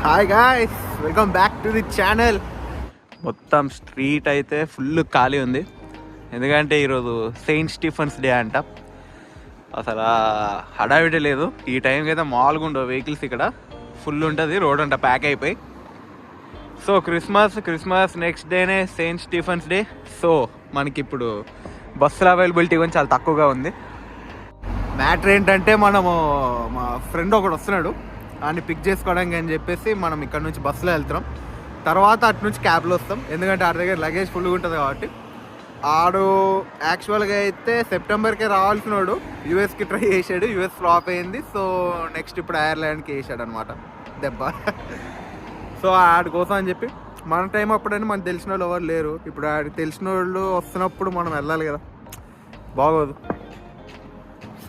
Hi guys, welcome back to the channel. మొత్తం street అయితే full ఖాళీ ఉంది, ఎందుకంటే ఈరోజు సెయింట్ స్టీఫెన్స్ డే అంట. అసలు హడావిడి లేదు. ఈ టైంకి అయితే మామూలుగా ఉండవు వెహికల్స్, ఇక్కడ ఫుల్ ఉంటుంది రోడ్ అంతా ప్యాక్ అయిపోయి. సో క్రిస్మస్ నెక్స్ట్ డేనే సెయింట్ స్టీఫెన్స్ డే. సో మనకి ఇప్పుడు బస్సుల అవైలబిలిటీ కొంచెం చాలా తక్కువగా ఉంది. మ్యాటర్ ఏంటంటే మనము మా ఫ్రెండ్ ఒకడు వస్తున్నాడు, అని పిక్ చేసుకోవడానికి అని చెప్పేసి మనం ఇక్కడ నుంచి బస్సులో వెళ్తున్నాం. తర్వాత అటు నుంచి క్యాబ్లో వస్తాం, ఎందుకంటే ఆడి దగ్గర లగేజ్ ఫుల్గా ఉంటుంది కాబట్టి. ఆడు యాక్చువల్గా అయితే సెప్టెంబర్కే రావాల్సినాడు, యూఎస్కి ట్రై చేసాడు, యూఎస్ ఫ్లాప్ అయింది. సో నెక్స్ట్ ఇప్పుడు ఐర్లాండ్కి వేసాడు అనమాట దెబ్బ. సో ఆడి కోసం అని చెప్పి మన టైం అప్పుడని మనకు తెలిసిన వాళ్ళు ఎవరు లేరు. ఇప్పుడు ఆడికి తెలిసిన వాళ్ళు వస్తున్నప్పుడు మనం వెళ్ళాలి కదా, బాగోదు.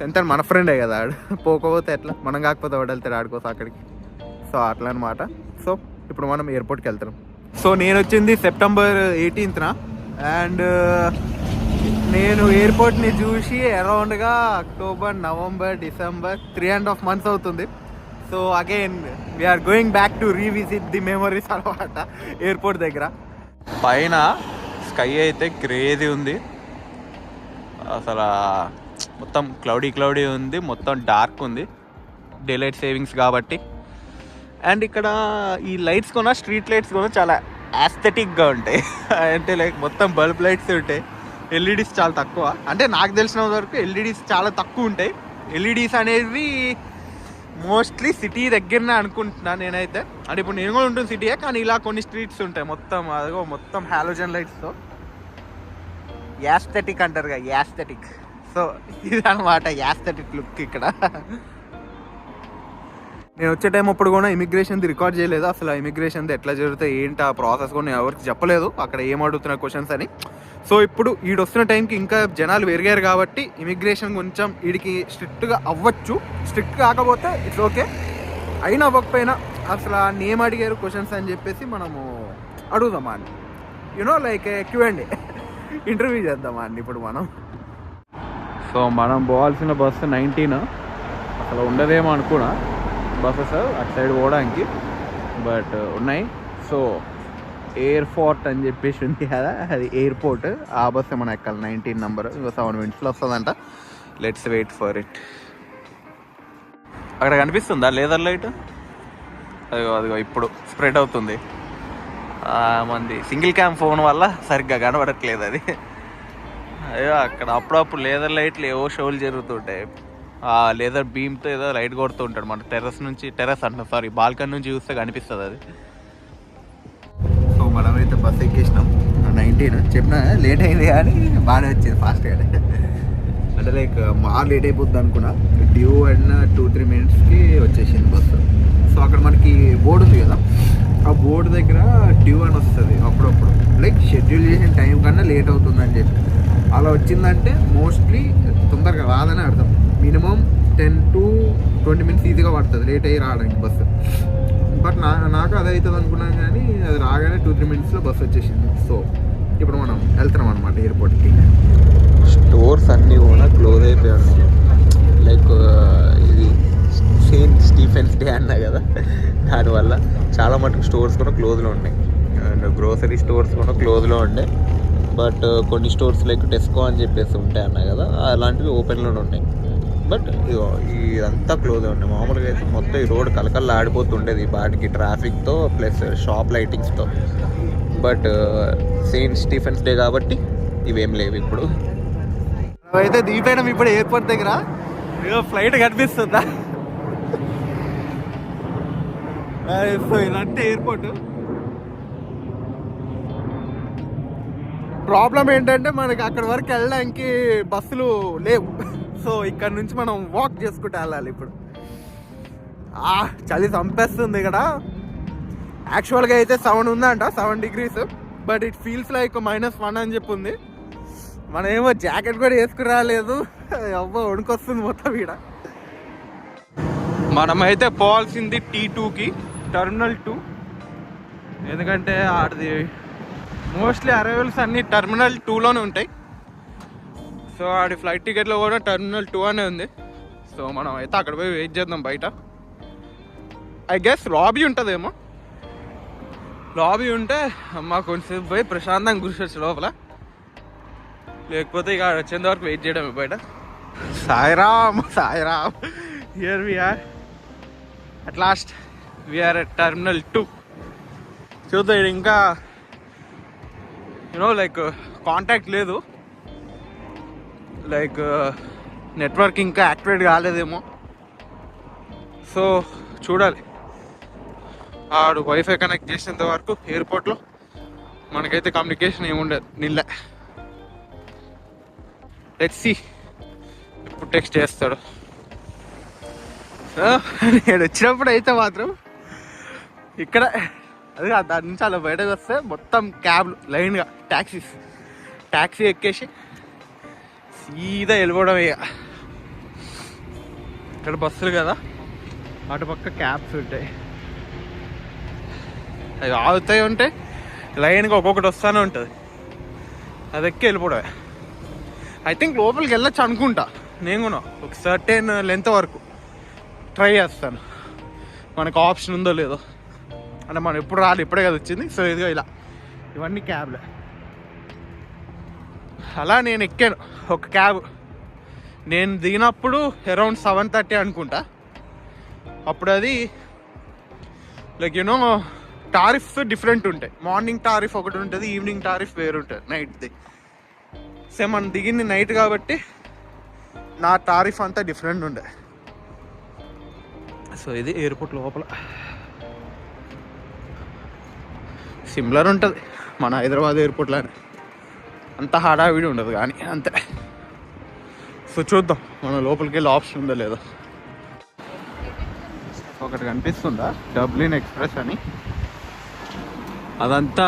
ఎంత మన ఫ్రెండే కదా ఆడు, పోకపోతే ఎట్లా, మనం కాకపోతే వాడు వెళ్తాడు ఆడుకోసం అక్కడికి. సో అట్లా అనమాట. సో ఇప్పుడు మనం ఎయిర్పోర్ట్కి వెళ్తాం. సో నేను వచ్చింది సెప్టెంబర్ 18న, అండ్ నేను ఎయిర్పోర్ట్ని చూసి అరౌండ్గా అక్టోబర్, నవంబర్, డిసెంబర్ 3.5 months అవుతుంది. So again we are going back to revisit the memories అనమాట ఎయిర్పోర్ట్ దగ్గర. పైన స్కై అయితే క్రేజీ ఉంది, అసలు మొత్తం క్లౌడీ ఉంది, మొత్తం డార్క్ ఉంది, డే లైట్ సేవింగ్స్ కాబట్టి. అండ్ ఇక్కడ ఈ లైట్స్ కూడా, స్ట్రీట్ లైట్స్ కూడా చాలా యాస్థెటిక్గా ఉంటాయి. అంటే లైక్ మొత్తం బల్బ్ లైట్స్ ఉంటాయి, ఎల్ఈడీస్ చాలా తక్కువ. అంటే నాకు తెలిసిన వరకు ఎల్ఈడీస్ చాలా తక్కువ ఉంటాయి. ఎల్ఈడీస్ అనేవి మోస్ట్లీ సిటీ దగ్గరనే అనుకుంటున్నాను నేనైతే. అంటే ఇప్పుడు నేను కూడా ఉంటుంది సిటీయే, కానీ ఇలా కొన్ని స్ట్రీట్స్ ఉంటాయి మొత్తం అదిగో మొత్తం హాలోజన్ లైట్స్తో. యాస్థెటిక్ అంటారు కదా, యాస్థెటిక్. సో ఇదనమాట యాస్థెటిక్ లుక్ ఇక్కడ. నేను వచ్చే టైం అప్పుడు కూడా ఇమిగ్రేషన్ది రికార్డ్ చేయలేదు. అసలు ఇమిగ్రేషన్ది ఎట్లా జరుగుతాయి ఏంటి ఆ ప్రాసెస్ కూడా నేను ఎవరికి చెప్పలేదు, అక్కడ ఏం అడుగుతున్న క్వశ్చన్స్ అని. సో ఇప్పుడు ఈడు వస్తున్న టైంకి ఇంకా జనాలు పెరిగారు కాబట్టి ఇమిగ్రేషన్ కొంచెం వీడికి స్ట్రిక్ట్గా అవ్వచ్చు. స్ట్రిక్ట్ కాకపోతే ఇట్స్ ఓకే, అయినా అవ్వకపోయినా అసలు ఆ నేమ్ అడిగారు క్వశ్చన్స్ అని చెప్పేసి మనము అడుగుదామా అండి, యూనో లైక్ క్యూఎండి ఇంటర్వ్యూ చేద్దామా అండి ఇప్పుడు మనం. సో మనం పోవాల్సిన బస్సు 19, అసలు ఉండదేమో అనుకున్నా బస్సెస్ అటు సైడ్ పోవడానికి, బట్ ఉన్నాయి. సో ఎయిర్పోర్ట్ అని చెప్పేసి ఉంది కదా, అది ఎయిర్పోర్ట్. ఆ బస్సు మనం ఎక్కాలి, 19 నెంబర్. 7 minutesలో వస్తుందంట. Let's wait for it. అక్కడ కనిపిస్తుందా లేదర్ లైట్? అదిగో ఇప్పుడు స్ప్రెడ్ అవుతుంది. మంది సింగిల్ క్యామ్ ఫోన్ వల్ల సరిగ్గా కనబడట్లేదు అది. అయ్యో అక్కడ అప్పుడప్పుడు లేదర్ లైట్లు ఏవో షోలు జరుగుతుంటాయి. ఆ లేదర్ బీమ్తో ఏదో లైట్ కొడుతూ ఉంటాడు. మన టెర్రస్ అంటున్నా, సారీ బాల్కనీ నుంచి చూస్తే కనిపిస్తుంది అది. సో మనమైతే బస్ ఎక్కేసినాం. 19 చెప్పిన లేట్ అయింది కానీ బాగానే వచ్చింది ఫాస్ట్గా. అంటే లైక్ బాగా లేట్ అయిపోద్ది అనుకున్నా, డ్యూ అన్న 2-3 minutesకి వచ్చేసింది బస్సు. సో అక్కడ మనకి బోర్డు ఉంది కదా, ఆ బోర్డు దగ్గర డ్యూ అని వస్తుంది అప్పుడప్పుడు, లైక్ షెడ్యూల్ చేసిన టైం కన్నా లేట్ అవుతుందని చెప్పి. అలా వచ్చిందంటే మోస్ట్లీ తొందరగా రాదని అర్థం. మినిమం 10 to 20 minutes ఈజీగా పడుతుంది లేట్ అయ్యి రావడానికి బస్సు. బట్ నాకు అదే అవుతుంది అనుకున్నాను, కానీ అది రాగానే 2-3 minutesలో బస్సు వచ్చేసింది. సో ఇప్పుడు మనం వెళ్తున్నాం అనమాట ఎయిర్పోర్ట్కి. స్టోర్స్ అన్నీ కూడా క్లోజ్ అయిపోయాయి. లైక్ ఇది సెయింట్ స్టీఫెన్స్ డే అన్నా కదా, దానివల్ల చాలా మటుకు స్టోర్స్ కూడా క్లోజ్లో ఉన్నాయి. అండ్ గ్రోసరీ స్టోర్స్ కూడా క్లోజ్లో ఉండే, బట్ కొన్ని స్టోర్స్ లైక్ టెస్కో అని చెప్పేసి ఉంటాయి అన్నా కదా, అలాంటివి ఓపెన్లోనే ఉన్నాయి. బట్ ఇదంతా క్లోజ్ ఉన్నాయి. మామూలుగా అయితే మొత్తం ఈ రోడ్ కలకల్లా ఆడిపోతుండేది వాటికి ట్రాఫిక్తో ప్లస్ షాప్ లైటింగ్స్తో. బట్ సెయింట్ స్టీఫెన్స్ డే కాబట్టి ఇవేం లేవు ఇప్పుడు. అయితే దిగిపోయినాం ఇప్పుడు ఎయిర్పోర్ట్ దగ్గర. ఫ్లైట్ కనిపిస్తుందా? సో ఇదంటే ఎయిర్పోర్ట్. ప్రాబ్లం ఏంటంటే మనకి అక్కడ వరకు వెళ్ళడానికి బస్సులు లేవు. సో ఇక్కడ నుంచి మనం వాక్ చేసుకుంటూ వెళ్ళాలి ఇప్పుడు. చలి చంపేస్తుంది ఇక్కడ. యాక్చువల్గా అయితే 7 ఉందంట, 7 degrees, but it feels like -1 అని చెప్పి ఉంది. మనం ఏమో జాకెట్ కూడా వేసుకుని రాలేదు, అవ్వ వణుకొస్తుంది మొత్తం ఇక్కడ. మనమైతే పోవాల్సింది T2కి, టెర్మినల్ 2, ఎందుకంటే ఆడిది మోస్ట్లీ అరైవల్స్ అన్నీ టెర్మినల్ 2లోనే ఉంటాయి. సో ఆడి ఫ్లైట్ టికెట్లో కూడా టెర్మినల్ 2 అనే ఉంది. సో మనం అయితే అక్కడ పోయి వెయిట్ చేద్దాం బయట. ఐ గెస్ లాబీ ఉంటుందేమో, లాబీ ఉంటే మాకు కొంచెంసేపు పోయి ప్రశాంతంగా కూర్చోవచ్చు లోపల, లేకపోతే ఇక వచ్చేంత వరకు వెయిట్ చేయడమే బయట. Sairam Sairam, here we are at last, we are at terminal 2. చూద్దాం, ఇంకా యూనో లైక్ కాంటాక్ట్ లేదు, లైక్ నెట్వర్క్ ఇంకా యాక్టివేట్ కాలేదేమో. సో చూడాలి, ఆడు వైఫై కనెక్ట్ చేసేంత వరకు ఎయిర్పోర్ట్లో మనకైతే కమ్యూనికేషన్ ఏముండదు నిన్న. లెట్స్ సీ ఇప్పుడు టెక్స్ట్ చేస్తాడు. నేను వచ్చినప్పుడు అయితే మాత్రం ఇక్కడ అది దాని నుంచి అలా బయటకు వస్తే మొత్తం క్యాబ్లు లైన్గా ట్యాక్సీ ఎక్కేసి సీదా వెళ్ళిపోవడం. ఇక ఇక్కడ బస్సులు కదా, అటు పక్క క్యాబ్స్ ఉంటాయి, అవి ఆగుతాయి ఉంటాయి లైన్గా, ఒక్కొక్కటి వస్తూనే ఉంటుంది, అది ఎక్కి వెళ్ళిపోవడమే. ఐ థింక్ లోపలికి వెళ్ళొచ్చు అనుకుంటా నేను కూడా, ఒక సర్టెన్ లెంత్ వరకు ట్రై చేస్తాను, మనకు ఆప్షన్ ఉందో లేదో. అంటే మనం ఎప్పుడు రాలి, ఇప్పుడే కదా వచ్చింది. సో ఇదిగో ఇలా ఇవన్నీ క్యాబ్లే. అలా నేను ఎక్కాను ఒక క్యాబ్, నేను దిగినప్పుడు అరౌండ్ 7:30 అనుకుంటా. అప్పుడు అది లైక్ యూనో టారిఫ్స్ డిఫరెంట్ ఉంటాయి. మార్నింగ్ టారిఫ్ ఒకటి ఉంటుంది, ఈవినింగ్ టారిఫ్ వేరు ఉంటుంది, నైట్ది. సో మనం దిగింది నైట్ కాబట్టి నా టారిఫ్ అంతా డిఫరెంట్ ఉండే. సో ఇది ఎయిర్పోర్ట్ లోపల సిమిలర్ ఉంటుంది మన హైదరాబాద్ ఎయిర్పోర్ట్లానే, అంత హడావిడి ఉండదు కానీ అంతే. సో చూద్దాం మన లోపలికి వెళ్ళి ఆప్షన్ ఉందో లేదో. ఒకటి కనిపిస్తుందా, డబ్లిన్ ఎక్స్ప్రెస్ అని, అదంతా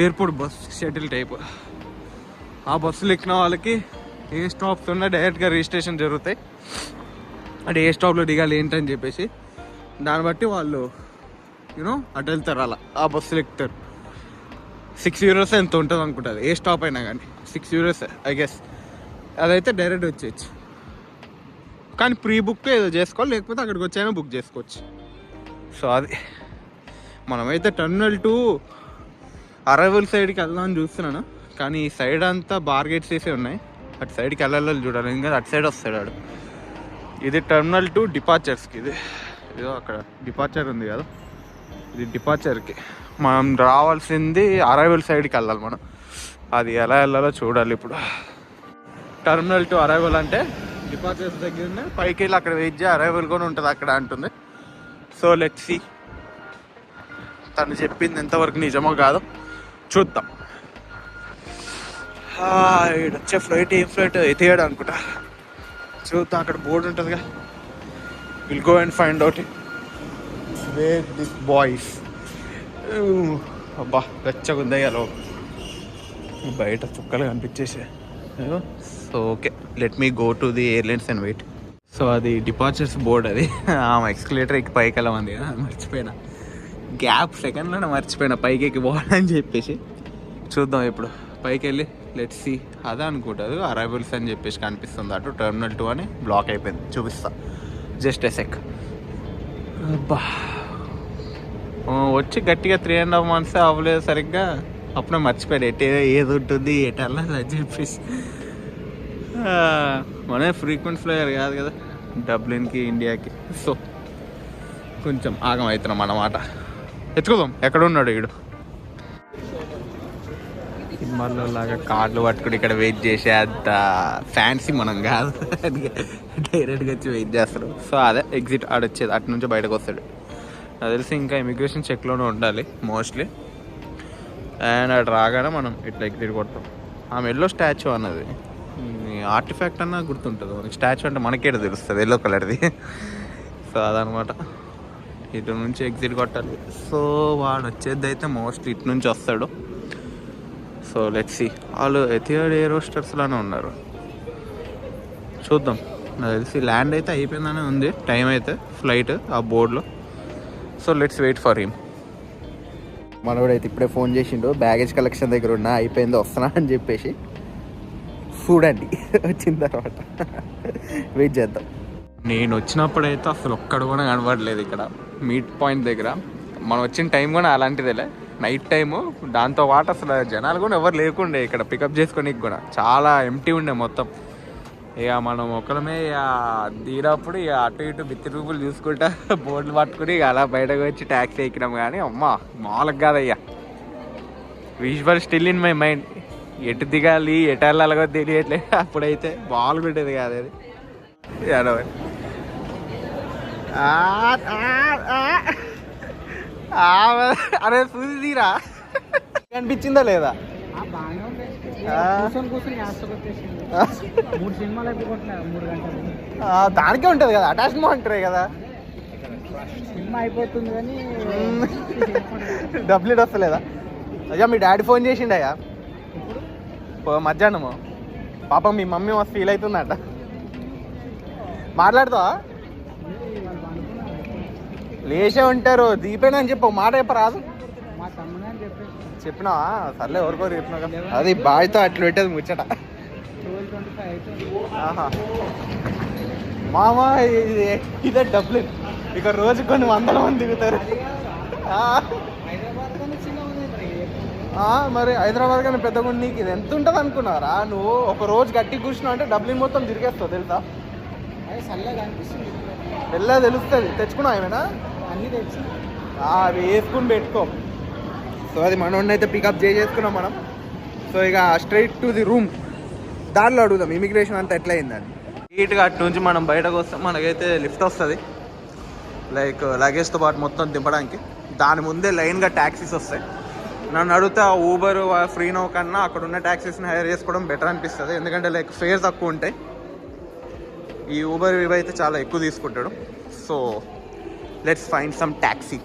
ఎయిర్పోర్ట్ బస్ షటిల్ టైప్. ఆ బస్సులు ఎక్కిన వాళ్ళకి ఏ స్టాప్స్ ఉన్నా డైరెక్ట్గా రిజిస్ట్రేషన్ జరుగుతాయి, అంటే ఏ స్టాప్లో దిగాలి ఏంటని చెప్పేసి దాన్ని బట్టి వాళ్ళు యూనో అటు వెళ్తారు, అలా ఆ బస్సులు ఎక్కుతారు. 6 euros ఎంత ఉంటుంది అనుకుంటుంది ఏ స్టాప్ అయినా కానీ, 6 euros ఐ గెస్. అదైతే డైరెక్ట్ వచ్చేయచ్చు, కానీ ప్రీ బుక్ ఏదో చేసుకోవాలి, లేకపోతే అక్కడికి వచ్చైనా బుక్ చేసుకోవచ్చు. సో అది మనమైతే టర్మినల్ 2 అరైవల్ సైడ్కి వెళ్దామని చూస్తున్నాను, కానీ ఈ సైడ్ అంతా బార్గేట్స్ వేసే ఉన్నాయి, అటు సైడ్కి వెళ్ళాలి చూడాలి, ఇంకా అటు సైడ్ వస్తాడు వాడు. ఇది టర్మినల్ 2 డిపార్చర్స్కి, ఇదో అక్కడ డిపార్చర్ ఉంది కదా, ఇది డిపార్చర్కి. మనం రావాల్సింది అరైవల్ సైడ్కి వెళ్ళాలి మనం, అది ఎలా వెళ్ళాలో చూడాలి ఇప్పుడు. టర్మినల్ 2 అరైవల్ అంటే డిపార్చర్స్ దగ్గర పైకి వెళ్ళి అక్కడ వెయిట్ చేయి, అరైవల్ కూడా ఉంటుంది అక్కడ అంటుంది. సో లెట్స్ సీ తను చెప్పింది ఎంతవరకు నిజమో కాదో చూద్దాం. ఇక్కడ వచ్చే ఫ్లైట్ ఏం ఫ్లైట్ ఎతియాడు అనుకుంటా, చూద్దాం. అక్కడ బోర్డు ఉంటుందిగా, will go and find out where this boys. అబ్బా వెచ్చగా ఉంది అలా, బయట చుక్కలు కనిపించేసే. So okay, let me go to the airlines and wait. So అది డిపార్చర్స్ బోర్డ్, అది ఎక్స్కలేటర్ ఎక్కి పైకి వెళ్ళమంది కదా, మర్చిపోయినా, గ్యాప్ సెకండ్లోనే మర్చిపోయినా పైకి ఎక్కి పోవాలని చెప్పేసి. చూద్దాం ఇప్పుడు పైకి వెళ్ళి లెట్స్ సీ. అదే అనుకుంటుంది అరైవల్స్ అని చెప్పేసి కనిపిస్తుంది, అటు టర్మినల్ 2 అని బ్లాక్ అయిపోయింది, చూపిస్తా జస్ట్ ఎ సెక్. అబ్బా వచ్చి గట్టిగా 3.5 months అవ్వలేదు సరిగ్గా, అప్పుడే మర్చిపోయాడు ఏది ఉంటుంది ఎటల్లా అని చెప్పేసి. మనమే ఫ్రీక్వెంట్ ఫ్లైయర్ కాదు కదా డబ్లిన్కి ఇండియాకి, సో కొంచెం ఆగం అవుతున్నాం అన్నమాట. ఎత్తుకుదాం, ఎక్కడ ఉన్నాడు వీడు. సినిమాల్లో లాగా కార్డులు పట్టుకుని ఇక్కడ వెయిట్ చేసే అంత ఫ్యాన్సీ మనం కాదు, డైరెక్ట్గా వచ్చి వెయిట్ చేస్తారు. సో అదే ఎగ్జిట్ ఆడొచ్చేది, అటు నుంచి బయటకు వస్తాడు. నాకు తెలిసి ఇంకా ఇమిగ్రేషన్ చెక్లోనే ఉండాలి మోస్ట్లీ. అండ్ అటు రాగానే మనం ఇట్లా ఎగ్జిట్ కొడతాం. ఆమె ఎల్లో స్టాచ్యూ అన్నది ఆర్టిఫాక్ట్ అన్న గుర్తుంటుంది మనకి, స్టాచ్యూ అంటే మనకేడ తెలుస్తుంది ఎల్లో కలర్ది. సో అదనమాట, ఇటు నుంచి ఎగ్జిట్ కొట్టాలి. సో వాడు వచ్చేది అయితే మోస్ట్లీ ఇటు నుంచి వస్తాడు. సో లెట్స్ సీ, వాళ్ళు ఎథియాడ్ ఎయిర్ హోస్టర్స్లోనే ఉన్నారు, చూద్దాం. నాకు తెలిసి ల్యాండ్ అయితే అయిపోయిందనే ఉంది టైం అయితే ఫ్లైట్ ఆ బోర్డులో. So let's wait for him. మనోడైతే ఇప్పుడే ఫోన్ చేసిండు, బ్యాగేజ్ కలెక్షన్ దగ్గర ఉన్నా, అయిపోయింది వస్తున్నా అని చెప్పేసి. చూడండి వచ్చిన తర్వాత వెయిట్ చేద్దాం. నేను వచ్చినప్పుడైతే అసలు ఒక్కడు కూడా కనబడలేదు ఇక్కడ మీట్ పాయింట్ దగ్గర. మనం వచ్చిన టైం కూడా అలాంటిదేలే, నైట్ టైము. దాంతో పాటు అసలు జనాలు కూడా ఎవరు లేకుండే ఇక్కడ పికప్ చేసుకోనికి కూడా, చాలా ఎంటీ ఉండే మొత్తం. ఇక మనం ఒకరమే ఇక దిగినప్పుడు ఇక అటు ఇటు బిత్తి రూపులు చూసుకుంటా బోర్డులు పట్టుకుని ఇక అలా బయటకు వచ్చి ట్యాక్సీ ఎక్కినాం. కానీ అమ్మ మామూలుగా కాదయ్యా, visual still in my mind. ఎటు దిగాలి ఎటు వెళ్ళాలిగో తెలియట్లేదు. అప్పుడైతే మామూలుగా ఉండేది కాదు అది. అరే చూసి తీరా కనిపించిందా లేదా? దానికే ఉంటది కదా, అటాచ్మెంట్ అంటారే కదా. సినిమా అయిపోతుంది కానీ డబ్బులు వస్తలేదా? అయ్యా మీ డాడీ ఫోన్ చేసిండయ్యా మధ్యాహ్నము. పాపం మీ మమ్మీ మస్తు ఫీల్ అవుతుందట. మాట్లాడతావా? లేచే ఉంటారు. దీపేనా అని చెప్పు, మాట చెప్పరాదు. మా తమ్ముడు అని చెప్పేసి చెప్పినావా? సర్లే ఎవరికోరు చెప్పినా కదా. అది బాయ్తో అట్లా పెట్టేది ముచ్చట. 12:25 అవుతుంది. ఆహా మామా ఇదే డబ్బులు. ఇక రోజు కొన్ని వందల మంది దిగుతారు. హైదరాబాద్ కానీ చిన్న ఉంది. మరి హైదరాబాద్ కానీ పెద్దగా నీకు ఇది ఎంత ఉంటుంది అనుకున్నారా? నువ్వు ఒక రోజు గట్టి కూర్చున్నావు అంటే డబ్బులు మొత్తం తిరిగేస్తావు తెలుసా? అది చల్లగా అనిపిస్తుంది. వెళ్ళా తెలుస్తుంది. తెచ్చుకున్నావు ఏమైనా? అన్నీ తెచ్చి అవి వేసుకుని పెట్టుకో. సో అది మనోడిని అయితే పికప్ చేసుకున్నాం మనం. సో ఇక స్ట్రైట్ టు ది రూమ్. దారిలో అడుగుదాం ఇమిగ్రేషన్ అంతా ఎట్లా అయిందని. నీట్గా అటు నుంచి మనం బయటకు వస్తాం. మనకైతే లిఫ్ట్ వస్తుంది, లైక్ లగేజ్తో పాటు మొత్తం దింపడానికి. దాని ముందే లైన్గా ట్యాక్సీస్ వస్తాయి. నన్ను అడిగితే ఊబర్ ఫ్రీనో కన్నా అక్కడ ఉన్న ట్యాక్సీస్ని హైర్ చేసుకోవడం బెటర్ అనిపిస్తుంది. ఎందుకంటే లైక్ ఫేర్ తక్కువ ఉంటాయి. ఈ ఊబర్ ఇవి అయితే చాలా ఎక్కువ తీసుకుంటాడు. So let's find some taxi.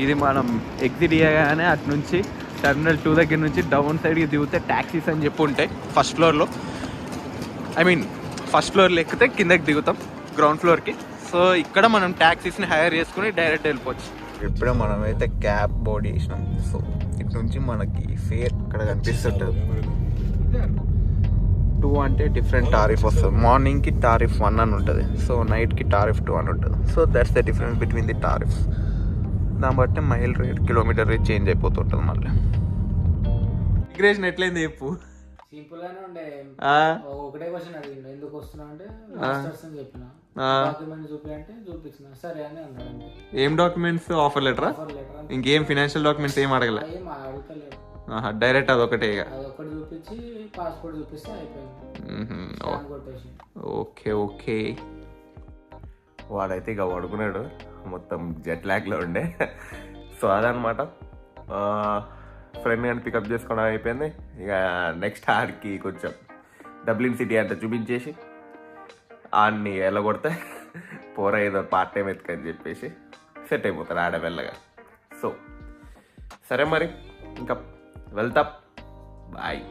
ఇది మనం ఎగ్జిట్ అయ్యగానే అటు నుంచి టెర్మినల్ 2 దగ్గర నుంచి డౌన్ సైడ్కి దిగితే ట్యాక్సీస్ అని చెప్పి ఉంటాయి ఫస్ట్ ఫ్లోర్లో. ఫస్ట్ ఫ్లోర్లో ఎక్కితే కిందకి దిగుతాం గ్రౌండ్ ఫ్లోర్కి. సో ఇక్కడ మనం ట్యాక్సీస్ని హైర్ చేసుకుని డైరెక్ట్ వెళ్ళిపోవచ్చు. ఇప్పుడే మనమైతే క్యాబ్ బోర్డ్ చేసినాం. సో ఇటు నుంచి మనకి ఫేర్ ఇక్కడ కనిపిస్తుంటుంది. 2 అంటే డిఫరెంట్ టారిఫ్ వస్తుంది. మార్నింగ్కి టారిఫ్ 1 అని ఉంటుంది. సో నైట్కి టారిఫ్ 2 అని ఉంటుంది. So that's the difference between the tariffs. దాన్ని బట్టి mile rate, kilometre rate change అయిపోతుంటుంది. మళ్ళీ ఇమిగ్రేషన్ ఎట్లయింది చెప్పు. సింపుల్ గానే ఉండే. ఒకటే క్వశ్చన్ అడిగిండు, ఎందుకు వస్తున్నా అంటే మాస్టర్స్ అని చెప్పిన. డాక్యుమెంట్ చూపి అంటే చూపించిన. సరే అని అన్నాడు. ఏం డాక్యుమెంట్స్? ఆఫర్ లెటరా? ఇంకేం ఫైనాన్షియల్ డాక్యుమెంట్స్ ఏం అడగలే? ఏం అడుగుతలేదు. డైరెక్ట్ అదొకటే. అదొకటి చూపించి పాస్పోర్ట్ చూపిస్తే అయిపోయింది. Okay okay. వాడైతే ఇక పడుకున్నాడు, మొత్తం జెట్ ల్యాగ్లో ఉండే. సో అదనమాట. ఫ్రెండ్ కానీ పికప్ చేసుకోవడం అయిపోయింది. ఇక నెక్స్ట్ ఆడికి కొంచెం డబ్లిన్ సిటీ అంతా చూపించేసి ఆడిని వెళ్ళగొడితే పోరా ఏదో పార్ట్ టైం ఎత్తుకని చెప్పేసి సెట్ అయిపోతాడు ఆడ వెళ్ళగా. సో సరే మరి ఇంకా వెళ్తా. బాయ్.